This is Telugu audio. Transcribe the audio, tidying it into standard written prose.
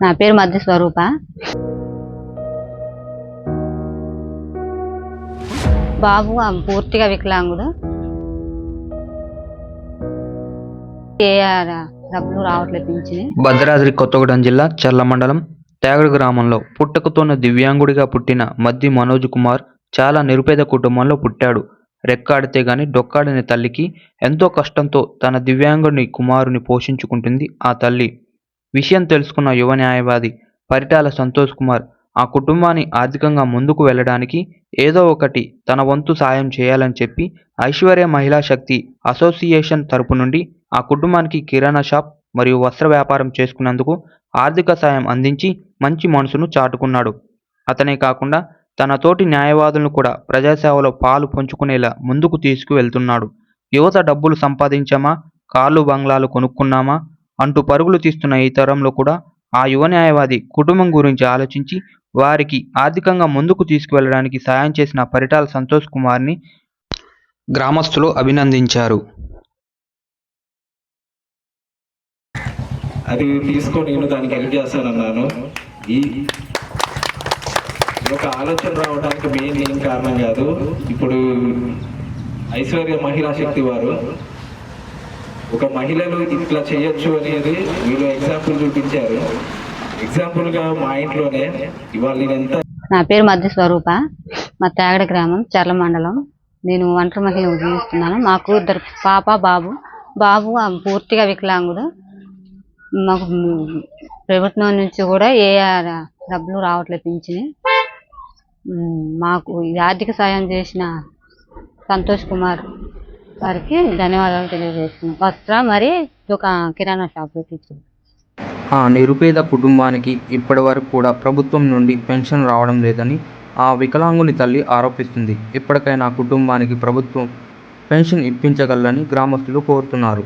నా పేరు మధ్య స్వరూప. బాబు పూర్తిగా వికలాంగుడు. డబ్బులు రావట్లేదు పింఛని. భద్రాద్రి కొత్తగూడెం జిల్లా చర్ల మండలం తేగడ గ్రామంలో పుట్టకతోన్న దివ్యాంగుడిగా పుట్టిన మద్ది మనోజ్ కుమార్ చాలా నిరుపేద కుటుంబంలో పుట్టాడు. రెక్కాడితే గాని డొక్కాడని తల్లికి ఎంతో కష్టంతో తన దివ్యాంగుని కుమారుని పోషించుకుంటుంది ఆ తల్లి. విషయం తెలుసుకున్న యువ న్యాయవాది పరిటాల సంతోష్ కుమార్ ఆ కుటుంబాన్ని ఆర్థికంగా ముందుకు వెళ్ళడానికి ఏదో ఒకటి తన వంతు సాయం చేయాలని చెప్పి ఐశ్వర్య మహిళా శక్తి అసోసియేషన్ తరపు నుండి ఆ కుటుంబానికి కిరాణా షాప్ మరియు వస్త్ర వ్యాపారం చేసుకున్నందుకు ఆర్థిక సాయం అందించి మంచి మనసును చాటుకున్నాడు. అతనే కాకుండా తన తోటి న్యాయవాదులను కూడా ప్రజాసేవలో పాలు పంచుకునేలా ముందుకు తీసుకువెళ్తున్నాడు. యువత డబ్బులు సంపాదించామా, కార్లు బంగ్లాలు కొనుక్కున్నామా అంటూ పరుగులు తీస్తున్న ఈ తరంలో కూడా ఆ యువ న్యాయవాది కుటుంబం గురించి ఆలోచించి వారికి ఆర్థికంగా ముందుకు తీసుకువెళ్ళడానికి సాయం చేసిన పరిటాల సంతోష్ కుమార్ని గ్రామస్తులు అభినందించారు. అది తీసుకొని నేను దానికి హెల్ప్ చేస్తానన్నాను. ఈ ఒక ఆలోచన రావడానికి మెయిన్ ఏం కారణం కాదు. ఇప్పుడు ఐశ్వర్య మహిళా శక్తి వారు ఒక మహిళలు ఇట్లా చేయొచ్చు అనేది వీళ్ళు ఎగ్జాంపుల్ చూపించారు. ఎగ్జాంపుల్గా మా ఇంట్లోనే ఇవాళ ఎంత. నా పేరు మధ్య స్వరూప. మా తేగడ గ్రామం చర్ల మండలం. నేను ఒంటరి మహిళను జీవిస్తున్నాను. మాకు 2 పాప బాబు. బాబు పూర్తిగా వికలాంగుడు. మాకు ప్రభుత్వం నుంచి కూడా ఏ డబ్బులు రావట్లేదు పింఛని. మాకు ఈ ఆర్థిక సాయం చేసిన సంతోష్ కుమార్ గారికి ధన్యవాదాలు తెలియజేస్తున్నాం. వస్త్ర మరి ఒక కిరాణా షాప్లో తెచ్చింది. ఆ నిరుపేద కుటుంబానికి ఇప్పటి వరకు కూడా ప్రభుత్వం నుండి పెన్షన్ రావడం లేదని ఆ వికలాంగుని తల్లి ఆరోపిస్తుంది. ఇప్పటికైనా కుటుంబానికి ప్రభుత్వం పెన్షన్ ఇప్పించగలరని గ్రామస్తులు కోరుతున్నారు.